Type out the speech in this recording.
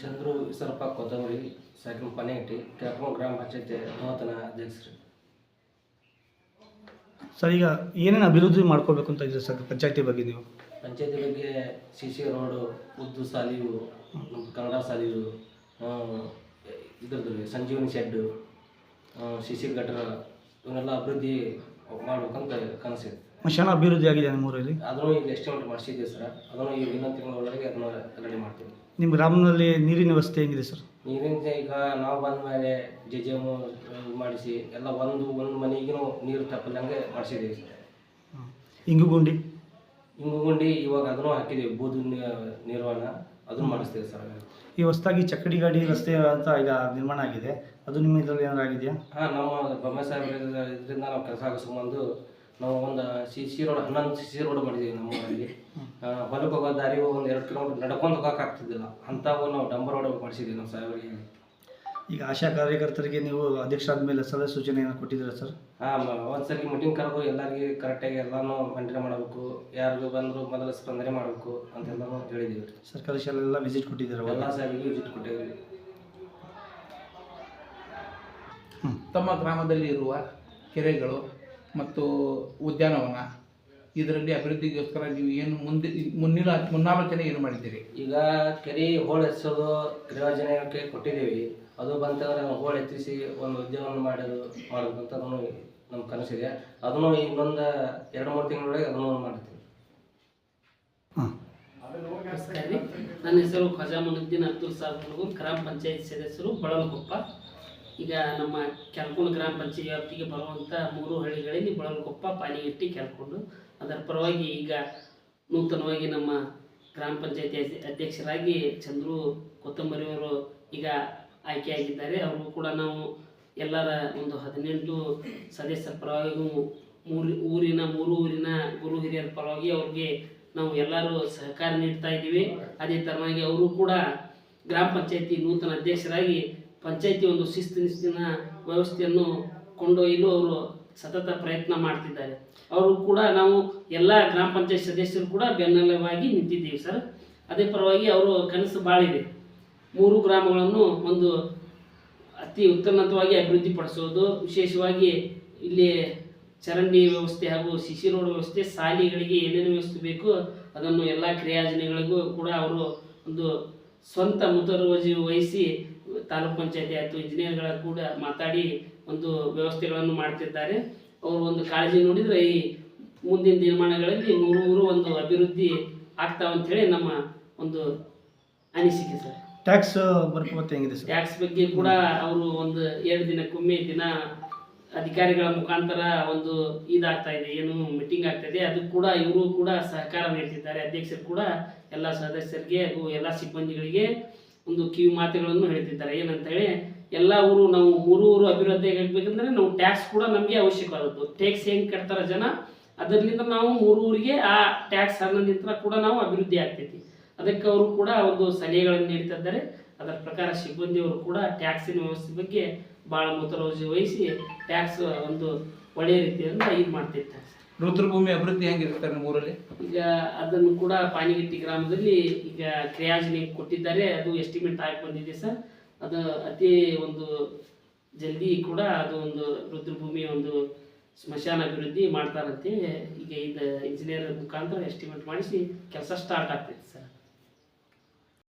ಚಂದ್ರು ವಿಸರಪ್ಪ ಕೊತ್ತಂಬರಿ ಸಾಕಿನ ಪನೇಟಿ ಕ್ಯಾಪ್ರೋನ್ ಗ್ರಾಮ ಪಂಚಾಯತಿ ನೂತನ ಅಧ್ಯಕ್ಷರು. ಸರ್, ಈಗ ಏನೇನು ಅಭಿವೃದ್ಧಿ ಮಾಡ್ಕೋಬೇಕು ಅಂತ ಇದೆ ಸರ್ ಪಂಚಾಯತಿ ಬಗ್ಗೆ? ನೀವು ಪಂಚಾಯತಿ ಬಗ್ಗೆ CC ರೋಡು, ಉದ್ದು ಸಾಲಿಯು, ನಮ್ಮ ಕನ್ನಡ ಸಾಲಿಯು, ಇದ್ರದ್ದು ಸಂಜೀವನಿ ಶೆಡ್ಡು, CC ಗಟ್ಟರ ಇವನ್ನೆಲ್ಲ ಅಭಿವೃದ್ಧಿ ಮಾಡ್ಬೇಕಂತ ಕನಸಿದೆ. ಮಶಾನ ಅಭಿವೃದ್ಧಿ ಆಗಿದೆ ನಿಮ್ಮೂರಲ್ಲಿ? ಅದನ್ನು ಈಗ ಎಸ್ಟಿಮೇಟ್ ಮಾಡಿಸಿದ್ದೀವಿ ಸರ್. ಅದನ್ನು ಈಗ ಇನ್ನೊಂದು ತಿಂಗಳೊಳಗೆ ಅದನ್ನು ರೆಡಿ ಮಾಡ್ತೀವಿ. ನಿಮ್ಮ ಗ್ರಾಮದಲ್ಲಿ ನೀರಿನ ವ್ಯವಸ್ಥೆ ಹೆಂಗಿದೆ ಸರ್? ನೀರಿನ ಈಗ ನಾವು ಬಂದ ಮೇಲೆ JJM ಮಾಡಿಸಿ ಎಲ್ಲ ಒಂದು ಮನೆಗೂ ನೀರು ತಪ್ಪದಂಗೆ ಮಾಡಿಸಿದ್ದೀವಿ ಸರ್. ಇಂಗುಗುಂಡಿ ಇವಾಗ ಅದನ್ನು ಹಾಕಿದ್ದೀವಿ. ಬೂದು ನಿರ್ವಹಣೆ ಅದನ್ನು ಮಾಡಿಸ್ತೀವಿ ಸರ್. ಈ ಹೊಸದಾಗಿ ಚಕ್ಕಡಿ ಗಾಡಿ ರಸ್ತೆ ಅಂತ ಈಗ ನಿರ್ಮಾಣ ಆಗಿದೆ, ಅದು ನಿಮ್ಮ ಇದರಲ್ಲಿ ಏನಾರು ಆಗಿದೆಯಾ? ಹಾಂ, ನಮ್ಮ ಬೊಮ್ಮೆ ಸಾಹೇಬ್ರ ಇದರಿಂದ ನಾವು ಕೆಲಸ ಆಗಿಸ್ಕೊಂಡು ನಾವು ಒಂದು CC ರೋಡ್ 11 CC ರೋಡ್ ಮಾಡಿದ್ದೀವಿ ನಮ್ಮ ಊರಲ್ಲಿ. ಹೊಲಕ್ಕೆ ಹೋಗೋ ದಾರಿ ಒಂದು 2 ಕಿಲೋಮೀಟ್ರ್ ನಡ್ಕೊಂಡು ಹೋಗೋಕೆ ಆಗ್ತಿದ್ದಿಲ್ಲ, ಅಂಥವು ನಾವು ಡಂಬರ್ ರೋಡ್ ಮಾಡಿಸಿದ್ದೀವಿ ನಮ್ಮ ಸಾಹೇಬರಿಗೆ. ಈಗ ಆಶಾ ಕಾರ್ಯಕರ್ತರಿಗೆ ನೀವು ಅಧ್ಯಕ್ಷರಾದ ಮೇಲೆ ಸಲಹೆ ಸೂಚನೆ ಏನೋ ಕೊಟ್ಟಿದ್ದೀರಾ ಸರ್? ಹಾಂ, ಒಂದ್ಸರಿ ಮೀಟಿಂಗ್ ಕರೆದು ಎಲ್ಲರಿಗೆ ಕರೆಕ್ಟಾಗಿ ಎಲ್ಲನೂ ಮೇಂಟೈನ್ ಮಾಡಬೇಕು, ಯಾರಿಗೂ ಬಂದರೂ ಮೊದಲು ಸ್ಪಂದನೆ ಮಾಡಬೇಕು ಅಂತೆಲ್ಲನೂ ಹೇಳಿದ್ದೀವಿ. ಸರ್ಕಾರಿ ಶಾಲೆಲ್ಲ ವಿಸಿಟ್ ಕೊಟ್ಟಿದ್ದೀರಾ? ಎಲ್ಲ ಸಾಹೇಬಿಗೆ ವಿಸಿಟ್ ಕೊಟ್ಟಿದ್ದೀವಿ. ತಮ್ಮ ಗ್ರಾಮದಲ್ಲಿ ಇರುವ ಕೆರೆಗಳು ಮತ್ತು ಉದ್ಯಾನವನ ಇದರಲ್ಲಿ ಅಭಿವೃದ್ಧಿಗೋಸ್ಕರ ನೀವು ಏನು ಮುನ್ನಾಲೋಚನೆ ಏನು ಮಾಡಿದ್ದೀರಿ? ಈಗ ಕೆರೆ ಹೋಳು ಎತ್ತಿಸೋದು ಯೋಜನೆಗೆ ಕೊಟ್ಟಿದ್ದೀವಿ. ಅದು ಬಂತಂದರೆ ನಾವು ಹೋಳು ಎತ್ತಿಸಿ ಒಂದು ಉದ್ಯಾನವನ ಮಾಡಬೇಕಂತ ನಮ್ಮ ಕನಸಿದೆ. ಅದನ್ನು ಇನ್ನೊಂದು 2-3 ತಿಂಗಳೊಳಗೆ ಅದನ್ನು ಮಾಡ್ತೀವಿ. ನಮಸ್ಕಾರ ರೀ, ನನ್ನ ಹೆಸರು ಖಜಾಮುದ್ದೀನ್ ಅಬ್ದುಲ್ ಸಾಬ್, ಗ್ರಾಮ ಪಂಚಾಯತ್ ಸದಸ್ಯರು ಬಳಲಕೊಪ್ಪ. ಈಗ ನಮ್ಮ ಕೆಲ್ಕೊಂಡು ಗ್ರಾಮ ಪಂಚಾಯತ್ ವ್ಯಾಪ್ತಿಗೆ ಬರುವಂಥ 3 ಹಳ್ಳಿಗಳಲ್ಲಿ ಬಳಲಕೊಪ್ಪ, ಪಾನಿಗಟ್ಟಿ, ಕೆಲ್ಕೊಂಡು, ಅದರ ಪರವಾಗಿ ಈಗ ನೂತನವಾಗಿ ನಮ್ಮ ಗ್ರಾಮ ಪಂಚಾಯತಿ ಅಧ್ಯಕ್ಷರಾಗಿ ಚಂದ್ರು ಕೊತ್ತಂಬರಿಯವರು ಈಗ ಆಯ್ಕೆಯಾಗಿದ್ದಾರೆ. ಅವರು ಕೂಡ ನಾವು ಎಲ್ಲರ ಒಂದು 18 ಸದಸ್ಯರ ಪರವಾಗಿ ಊರಿನ 3 ಊರಿನ ಗುರು ಹಿರಿಯರ ಪರವಾಗಿ ಅವ್ರಿಗೆ ನಾವು ಎಲ್ಲರೂ ಸಹಕಾರ ನೀಡ್ತಾ ಇದ್ದೀವಿ. ಅದೇ ಥರವಾಗಿ ಅವರು ಕೂಡ ಗ್ರಾಮ ಪಂಚಾಯತಿ ನೂತನ ಅಧ್ಯಕ್ಷರಾಗಿ ಪಂಚಾಯತಿ ಒಂದು ಶಿಸ್ತಿನ ವ್ಯವಸ್ಥೆಯನ್ನು ಕೊಂಡೊಯ್ಯಲು ಅವರು ಸತತ ಪ್ರಯತ್ನ ಮಾಡ್ತಿದ್ದಾರೆ. ಅವರು ಕೂಡ ನಾವು ಎಲ್ಲ ಗ್ರಾಮ ಪಂಚಾಯತ್ ಸದಸ್ಯರು ಕೂಡ ಬೆನ್ನೆಲುಬಾಗಿ ನಿಂತಿದ್ದೀವಿ ಸರ್. ಅದೇ ಪರವಾಗಿ ಅವರು ಕನಸು ಬಾಳಿದೆ, 3 ಗ್ರಾಮಗಳನ್ನು ಒಂದು ಅತಿ ಉನ್ನತವಾಗಿ ಅಭಿವೃದ್ಧಿಪಡಿಸೋದು, ವಿಶೇಷವಾಗಿ ಇಲ್ಲಿ ಚರಂಡಿ ವ್ಯವಸ್ಥೆ ಹಾಗೂ CC ರೋಡ್ ವ್ಯವಸ್ಥೆ, ಶಾಲೆಗಳಿಗೆ ಏನೇನು ವ್ಯವಸ್ಥೆ ಬೇಕು ಅದನ್ನು ಎಲ್ಲ ಕ್ರಿಯಾಯೋಜನೆಗಳಿಗೂ ಕೂಡ ಅವರು ಒಂದು ಸ್ವಂತ ಮುತುವರ್ಜಿ ವಹಿಸಿ ತಾಲೂಕ್ ಪಂಚಾಯತಿ ಆಯಿತು ಇಂಜಿನಿಯರ್ಗಳ ಕೂಡ ಮಾತಾಡಿ ಒಂದು ವ್ಯವಸ್ಥೆಗಳನ್ನು ಮಾಡ್ತಿದ್ದಾರೆ. ಅವರು ಒಂದು ಕಾಳಜಿ ನೋಡಿದರೆ ಈ ಮುಂದಿನ ದಿನಮಾನಗಳಲ್ಲಿ 3 ಊರು ಒಂದು ಅಭಿವೃದ್ಧಿ ಆಗ್ತಾವಂಥೇಳಿ ನಮ್ಮ ಒಂದು ಅನಿಸಿಕೆ ಸರ್. ಟ್ಯಾಕ್ಸ್ ಬರ್ಕೋತ್ತೆ ಹೆಂಗಿದೆ ಸರ್? ಟ್ಯಾಕ್ಸ್ ಬಗ್ಗೆ ಕೂಡ ಅವರು ಒಂದು 2 ದಿನಕ್ಕೊಮ್ಮೆ ಅಧಿಕಾರಿಗಳ ಮುಖಾಂತರ ಒಂದು ಇದಾಗ್ತಾ ಇದೆ, ಏನು ಮೀಟಿಂಗ್ ಆಗ್ತಾ ಇದೆ. ಅದು ಕೂಡ ಇವರು ಕೂಡ ಸಹಕಾರ ನೀಡ್ತಿದ್ದಾರೆ. ಅಧ್ಯಕ್ಷರು ಕೂಡ ಎಲ್ಲ ಸದಸ್ಯರಿಗೆ ಹಾಗೂ ಎಲ್ಲ ಸಿಬ್ಬಂದಿಗಳಿಗೆ ಒಂದು ಕಿವಿ ಮಾತುಗಳನ್ನು ಹೇಳ್ತಿದ್ದಾರೆ. ಏನಂತ ಹೇಳಿ ಎಲ್ಲ ಊರು ನಾವು 3 ಊರು ಅಭಿವೃದ್ಧಿ ಆಗಬೇಕಂದ್ರೆ ನಾವು ಟ್ಯಾಕ್ಸ್ ಕೂಡ ನಮಗೆ ಅವಶ್ಯಕವಾದದ್ದು. ಟ್ಯಾಕ್ಸ್ ಹೆಂಗೆ ಕಟ್ತಾರೆ ಜನ, ಅದರಿಂದ ನಾವು 3 ಊರಿಗೆ ಆ ಟ್ಯಾಕ್ಸ್ ಹಣದಿಂದ ಕೂಡ ನಾವು ಅಭಿವೃದ್ಧಿ ಆಗ್ತೈತಿ. ಅದಕ್ಕೆ ಅವರು ಕೂಡ ಒಂದು ಸಲಹೆಗಳನ್ನು ನೀಡ್ತಾ ಇದ್ದಾರೆ. ಅದರ ಪ್ರಕಾರ ಸಿಬ್ಬಂದಿಯವರು ಕೂಡ ಟ್ಯಾಕ್ಸಿನ ವ್ಯವಸ್ಥೆ ಬಗ್ಗೆ ಭಾಳ ಮುತುವರ್ಜಿ ವಹಿಸಿ ಟ್ಯಾಕ್ಸ್ ಒಂದು ಒಳ್ಳೆಯ ರೀತಿಯಿಂದ ಇದು ಮಾಡ್ತಿರ್ತಾರೆ. ರುದ್ರಭೂಮಿ ಅಭಿವೃದ್ಧಿ ಹೆಂಗಿರುತ್ತೆ ನಮ್ಮ ಊರಲ್ಲಿ? ಈಗ ಅದನ್ನು ಕೂಡ ಪಾನಿಗಟ್ಟಿ ಗ್ರಾಮದಲ್ಲಿ ಈಗ ಕ್ರಿಯಾಯೋಜನೆ ಕೊಟ್ಟಿದ್ದಾರೆ. ಅದು ಎಸ್ಟಿಮೇಟ್ ಆಗಿ ಬಂದಿದೆ ಸರ್. ಅದು ಅತಿ ಒಂದು ಜಲ್ದಿ ಕೂಡ ಅದು ಒಂದು ರುದ್ರಭೂಮಿ ಒಂದು ಸ್ಮಶಾನ ಅಭಿವೃದ್ಧಿ ಮಾಡ್ತಾರಂತೆ. ಈಗ ಇದು ಇಂಜಿನಿಯರ್ ಮುಖಾಂತರ ಎಸ್ಟಿಮೇಟ್ ಮಾಡಿಸಿ ಕೆಲಸ ಸ್ಟಾರ್ಟ್ ಆಗ್ತೈತೆ.